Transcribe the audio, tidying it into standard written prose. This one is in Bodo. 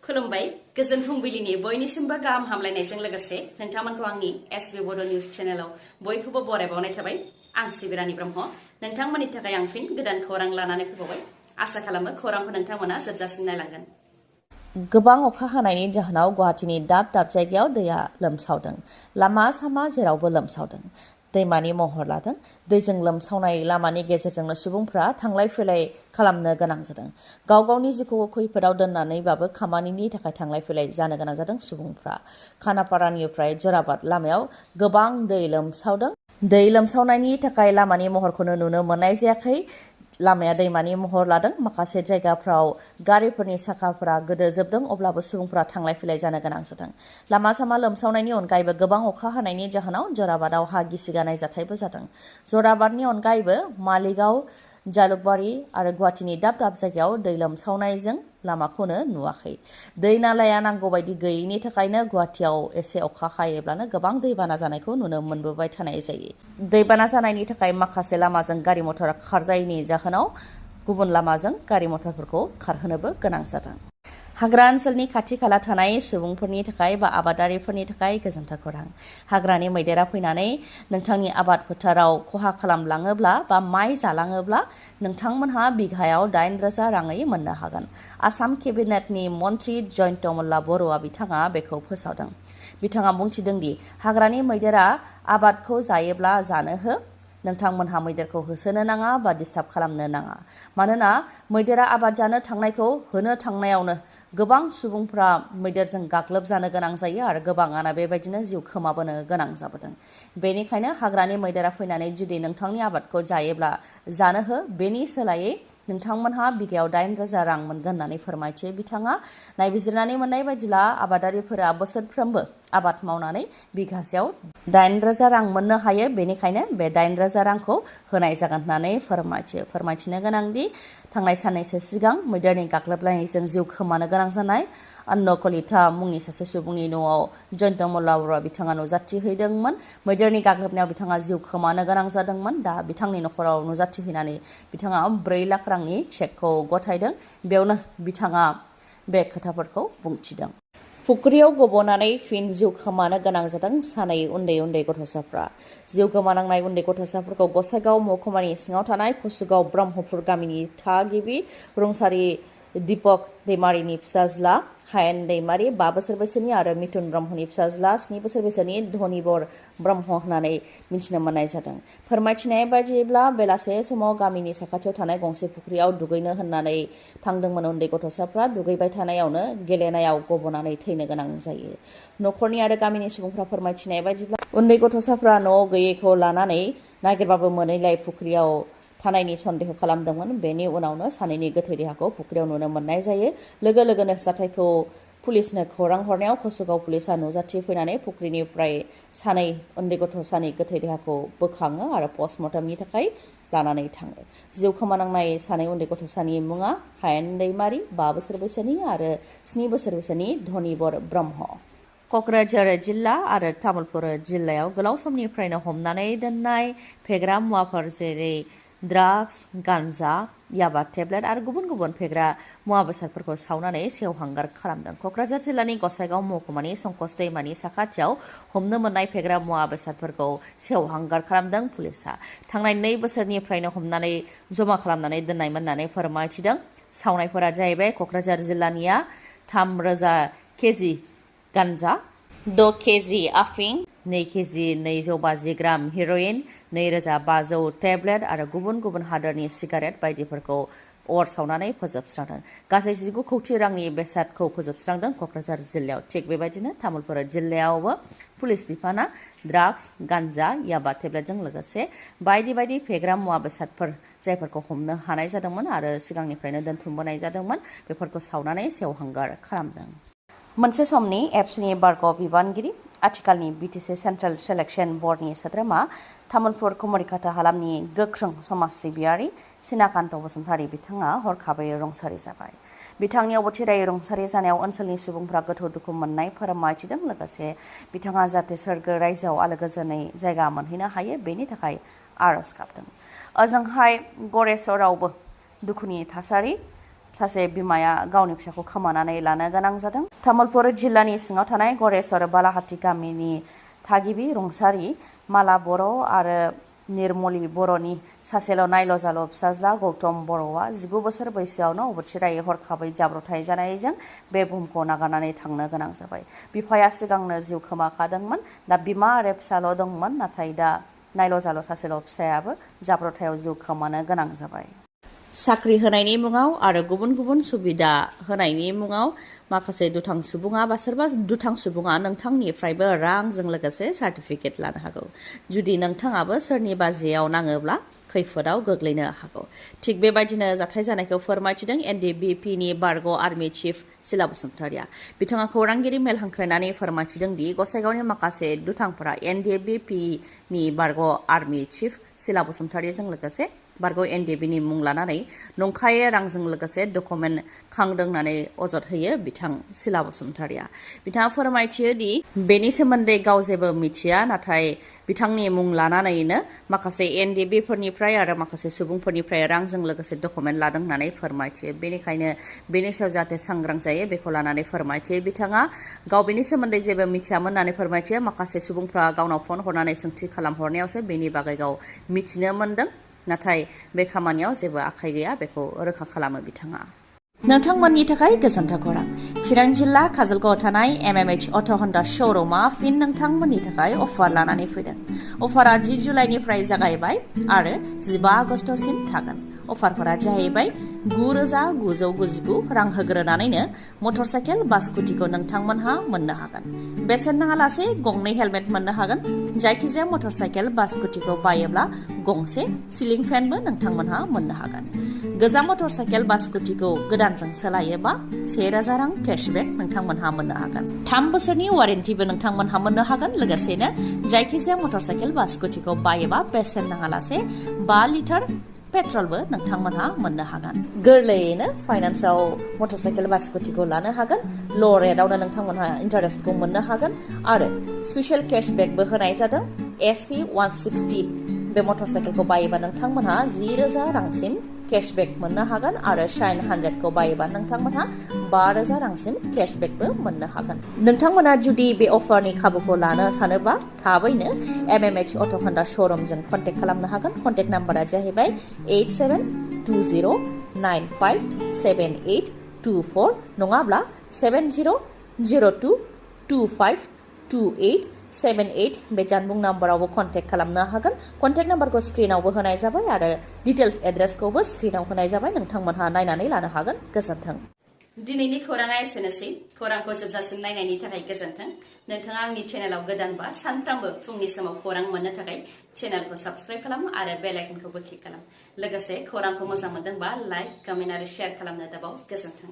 खुलुमबाय गोजोन फुंबिलिनि बयनिसिमबो गाहाम हामलायनायजों लोगोसे नोंथांमोनखौ आंनि एसबी बड' निउज चेनेलाव बयखौबो बरायबावनाय थाबाय। आं सिबिरानि ब्रह्म नोंथांमोननि थाखाय आं फिन गोदान खौरां लानानै फैबावबाय। आसा खालामो खौरांखौ नोंथांमोना जोबजासिम नायलांगोन। गोबां अखा हानायनि जाहोनाव गुवाहाटीनि दाब दाब जायगायाव दैया लोमसावदों। लामा सामा जेरावबो लोमसावदों। दैमानि महर लादों। दैजों लोमसावनाय लामानि गेजेरजोंनो सुबुंफ्रा थांलाय फैलाय खालामनो गोनां जादों। गाव गावनि जिउखौ खैफोदाव दोननानैबाबो खामानिनि थाखाय थांलाय फैलाय जानो गोनां जादों सुबुंफ्रा। खानापारानिफ्राय जराबाद लामायाव गोबां दै लोमसावदों। दै लोमसावनायनि थाखाय लामानि महरखौनो नुनो मोननाय जायाखै। लामाया दैमानि महर लादों। माखासे जायगाफ्राव गारिफोरनि साखाफोरा गोदोजोबदों, अब्लाबो सुबुंफोरा थांलाय फैलाय जानो गोनां जादों। लामा सामा लोमसावनायनि अनगायैबो गोबां अखा हानायनि जाहोनाव जराबादाव हा गिसिगानाय जाथायबो जादों। जराबादनि अनगायैबो मालिगाव, जालुकबारि आरो गुवाहाटीनि दाब दाब जायगायाव दै लोमसावनायजों लामाखौनो नुवाखै। दै नालाया नांगौबायदि गैयैनि थाखायनो गुवाहाटीयाव एसे अखा हायोब्लानो गोबां दैबाना जानायखौ नुनो मोनबोबाय थानाय जायो। दैबाना जानायनि थाखाय माखासे लामाजों गारि मटर खारजायैनि जाहोनाव गुबुन लामाजों गारि मटरफोरखौ खारहोनोबो गोनां जादों। हाग्रा ओनसोलनि खाथि खाला थानाय सुबुंफोरनि थाखाय बा आबादारिफोरनि थाखाय गोजोनथाव खौरां। हाग्रानि मैदेरा फैनानै नोंथांनि आबाद फोथाराव खहा खालामलाङोब्ला बा माइ जालाङोब्ला नोंथांमोनहा बिघायाव 8,000 राङै मोननो हागोन। आसाम केबिनेटनि मन्त्रि जयन्त मल्ला बर'आ बिथाङा बेखौ फोसावदों। बिथाङा बुंथिदों दि हाग्रानि मैदेरा आबादखौ जायोब्ला जानो हो, नोंथांमोनहा मैदेरखौ होसोनो नाङा बा डिस्टार्ब खालामनो नाङा। मानोना मैदेरा आबाद जानो थांनायखौ होनो थांनायावनो गोबां सुबुंफ्रा मैदेरजों गाग्लोबजानो गोनां जायो आरो गोबाङानो बेबायदिनो जिउ खोमाबोनो गोनां जाबोदों। बेनिखायनो हाग्रानि मैदेरा फैनानै जुदि नोंथांनि आबादखौ जायोब्ला जानो हो, बेनि सोलायै नोंथांमोनहा बिघायाव 8,000 रां मोनगोन होननानै फोरमायथियो बिथाङा। नायबिजिरनानै मोननाय बायदिब्ला आबादारिफोरा बोसोरफ्रोमबो आबाद मावनानै बिघासेयाव 8,000 रां मोननो हायो। बेनिखायनो बे 8,000 रांखौ होनाय जागोन होननानै फोरमायथिनो गोनांदि थांनाय साननैसो सिगां मैदेरनि गाग्लोबलायनायजों जिउ खोमानो गोनां जानाय अन्ना कलिता मुंनि सासे सुबुंनि न'आव जयन्त मल्ला बर'आ बिथाङा नुजाथिहैदोंमोन। मैदेरनि गाग्लोबनायाव बिथाङा जिउ खोमानो गोनां जादोंमोन। दा बिथांनि न'खराव नुजाथिहैनानै बिथाङा 4 लाख रांनि चेकखौ गथायदों। बेयावनो बिथाङा बे खोथाफोरखौ बुंथिदों। फुख्रियाव गबनानै फिन जिउ खोमानो गोनां जादों सानै उन्दै गथ'साफ्रा। जिउ गोमानांनाय उन्दै गथ'साफोरखौ गसाइगाव महकुमानि सिङाव थानाय कसुगाव ब्रह्मपुर गामिनि थागिबि रुंसारि दीपक दैमारिनि फिसाज्ला हायेन दैमारि 5 बोसोर बैसोनि आरो मिथुन ब्रह्मनि फिसाज्ला 7 बोसोर बैसोनि धनिबर ब्रह्म होननानै मिथिनो मोननाय जादों। फोरमायथिनाय बायदिब्ला बेलासे समाव गामिनि साखाथियाव थानाय गंसे फुख्रियाव दुगैनो होननानै थांदोंमोन उन्दै गथ'साफ्रा। दुगैबाय थानायावनो गेलेनायाव गबनानै थैनो गोनां जायो। न'खरनि आरो गामिनि सुबुंफ्रा फोरमायथिनाय बायदिब्ला उन्दै गथ'साफ्रा न'आव गैयैखौ लानानै नागिरबाबो मोनैलाय फुख्रियाव थानायनि सन्देह खालामदोंमोन। बेनि उनावनो सानैनि गोथै देहाखौ फुख्रियाव नुनो मोननाय जायो। लोगो लोगोनो जाथायखौ पुलिसनो खौरां हरनायाव कसुगाव पुलिसा नुजाथिफैनानै फुख्रिनिफ्राय सानै उन्दै गथ'सानि गोथै देहाखौ बोखाङो आरो पस्टमर्टमनि थाखाय लानानै थाङो। जिउ खोमानांनाय सानै उन्दै गथ'सानि मुङा हायेन दैमारि 5 बोसोर बैसोनि आरो 7 बोसोर बैसोनि धनिबर ब्रह्म। क'क्राझार जिल्ला आरो तामुलपुर जिल्लायाव गोलाव समनिफ्रायनो हमनानै दोननाय फेग्रा मुवाफोर जेरै ड्राग्स, गान्जा, याबा टेब्लेट आरो गुबुन फेग्रा मुवा बेसादफोरखौ सावनानै सेवहांगार खालामदों। क'क्राझार जिल्लानि गसाइगाव महकुमानि संकस दैमानि साखाथियाव हमनो मोननाय फेग्रा मुवा बेसादफोरखौ सेवहांगार खालामदों पुलिसा। थांनाय 2 बोसोरनिफ्रायनो हमनानै जमा खालामनानै दोननायमोन होननानै फोरमायथिदों। सावनायफोरा जाहैबाय क'क्राझार जिल्लानिया 3,000 केजि गान्जा, 6 केजि आफिं, 2 केजि 250 ग्राम हेर'इन, 2,500 टेब्लेट आरो गुबुन हादोरनि सिगारेट बायदिफोरखौ अर सावनानै फोजोबस्रांदों। गासै 19 कौटि रांनि बेसादखौ फोजोबस्रांदों क'क्राझार जिल्लायाव। थिग बेबायदिनो तामुलपुर जिल्लायावबो पुलिस बिफाना ड्राग्स, गान्जा, याबा टेब्लेटजों लोगोसे बायदि फेग्रा मुवा बेसादफोर जायफोरखौ हमनो हानाय जादोंमोन आरो सिगांनिफ्रायनो दोनथुमबोनाय जादोंमोन बेफोरखौ सावनानै सेवहांगार खालामदों। मोनसे समनि एबसुनि बारग' बिबानगिरि, आथिखालनि बिटिसि सेन्ट्रेल सेलेक्सन बर्डनि सोद्रोमा, तामुलपुर कुमारिघाटा हालामनि गोख्रों समाज सिबियारि सिनाकान्त बसुमतारी बिथाङा हरखाबै रुंसारि जाबाय। बिथांनि अबथिरायै रुंसारि जानायाव ओनसोलनि सुबुंफ्रा गोथौ दुखु मोननाय फोरमायथिदों। लोगोसे बिथाङा जाहाथे सोरगो रायजोआव आलो गोजोनै जायगा मोनहैनो हायो बेनि थाखाय आरज गाबदों। ओजोंहाय गरेस्वरावबो दुखुनि थासारि। सासे बिमाया गावनि फिसाखौ खोमानानै लानो गोनां जादों। तामुलपुर जिल्लानि सिङाव थानाय गरेस्वर बालाहाटी गामिनि थागिबि रुंसारि माला बर' आरो निर्मली बर'नि सासेल' नायल' जाल' फिसाज्ला गौतम बर'आ 19 बोसोर बैसोआवनो अबथिरायै हरखाबै जाब्रबथाय जानायजों बे बुहुमखौ नागारनानै थांनो गोनां जाबाय। बिफाया सिगांनो जिउ खोमाखादोंमोन। दा बिमा आरो फिसाल' दंमोन, नाथाय दा नायल' जाल' सासेल' फिसायाबो जाब्रबथायाव जिउ खोमानो गोनां जाबाय। साख्रि होनायनि मुङाव आरो गुबुन गुबुन सुबिदा होनायनि मुङाव माखासे दुथां सुबुङा बा सोरबा दुथां सुबुङा नोंथांनिफ्रायबो रांजों लोगोसे सार्टिफिकेट लानो हागौ। जुदि नोंथाङाबो सोरनिबा जेयाव नाङोब्ला खैफोदाव गोग्लैनो हागौ। थिग बेबायदिनो जाथाय जानायखौ फोरमायथिदों एनडिबिपिनि बारग' आर्मि चिफ सिला बसुमतारिया। बिथाङा खौरांगिरि मेल हांख्रायनानै फोरमायथिदों दि गसाइगावनि माखासे दुथांफोरा एनडिबिपिनि बारग' आर्मि चिफ सिला बसुमतारिजों लोगोसे बारग' एनडिबिनि मुं लानानै नंखायै रांजों लोगोसे डकुमेन्ट खांदों होननानै अजद होयो बिथां सिला बसुमतारिया। बिथाङा फोरमायथियो दि बेनि सोमोन्दै गाव जेबो मिथिया, नाथाय बिथांनि मुं लानानैनो माखासे एनडिबिफोरनिफ्राय आरो माखासे सुबुंफोरनिफ्राय रांजों लोगोसे डकुमेन्ट लादों होननानै फोरमायथियो। बेनिखायनो बेनि सायाव जाहाथे सांग्रां जायो बेखौ लानानै फोरमायथियो। बिथाङा गाव बेनि सोमोन्दै जेबो मिथियामोन होननानै फोरमायथियो। माखासे सुबुंफ्रा गावनाव फन हरनानै सोंथि खालामहरनायावसो बेनि बागै गाव मिथिनो मोन्दों, नाथाय बे खामानियाव जेबो आखाइ गैया, बेखौ रोखा खालामो बिथाङा। नोंथांमोननि थाखाय गोजोनथाव खौरां। चिरां जिल्ला काजलगावआव थानाय एमएमएच अट' हन्डा श'रुमा फिन नोंथांमोननि थाखाय अफार लानानै फैदों। अफारा 10 जुलाइनिफ्राय जागायबाय आरो 15 आगस्तसिम थागोन। अफारफोरा जाहैबाय 9,999 रां होग्रोनानैनो मटर साइकेल बा स्कुटिखौ नोंथांमोनहा मोननो हागोन। बेसेन नाङालासे गंनै हेलमेट मोननो हागोन। जायखिजाया मटर साइकेल बा स्कुटिखौ बायोब्ला गंसे सिलिं फेनबो नोंथांमोनहा मोननो हागोन। गोजाम मटर साइकेल बा स्कुटिखौ गोदानजों सोलायोबा 1,000 रां केशबेक नोंथांमोनहा मोननो हागोन। 3 बोसोरनि वारेन्टिबो नोंथांमोनहा मोननो हागोन। लोगोसेनो जायखिजाया मटर साइकेल बा स्कुटिखौ बायोबा बेसेन नाङालासे 5 लिटार पेट्रलबो नोंथांमोनहा मोननो हागोन। गोरलैयैनो फाइनान्सआव मटर साइकेल बा स्कुटिखौ लानो हागोन। ल' रेटआवनो नोंथांमोनहा इन्टारेस्टखौ मोननो हागोन आरो स्पेशल केशबेकबो होनाय जादों। SP 160 बे मटर साइकेलखौ बायोबा नोंथांमोनहा 10,000 रांसिम केशबेक मोननो हागोन आरो शाइन 100खौ बायोबा नोंथांमोनहा 5,000 रांसिम केशबेकबो मोननो हागोन। नोंथांमोना जुदि बे अफारनि खाबुखौ लानो सानोबा थाबैनो एमएमएच अट' हन्डा श'रुमजों कन्टेक्ट खालामनो हागोन। कन्टेक्ट नाम्बारा जाहैबाय 8720957824 नङाब्ला 7002252878 बे जानबुं नाम्बारावबो कन्टेक्ट खालामनो हागोन। कन्टेक्ट नाम्बारखौ स्क्रिनावबो होनाय जाबाय आरो डिटेल्स एड्रेसखौबो स्क्रिनाव होनाय जाबाय। नोंथांमोनहा नायनानै लानो हागोन। गोजोन्थों। दिनैनि खौराङा एसेनोसै। खौरांखौ जोबजासिम नायनायनि थाखाय गोजोन्थों। नोंथाङा आंनि चेनेलाव गोदानबा सानफ्रामबो फुंनि समाव खौरां मोननो थाखाय चेनेलखौ साबस्क्राइब खालाम आरो बेल आइकनखौबो क्लिक खालाम। लोगोसे खौरांखौ मोजां मोनदोंबा लाइक, कमेन्ट आरो शेयार खालामनो दाबाव। गोजोन्थों।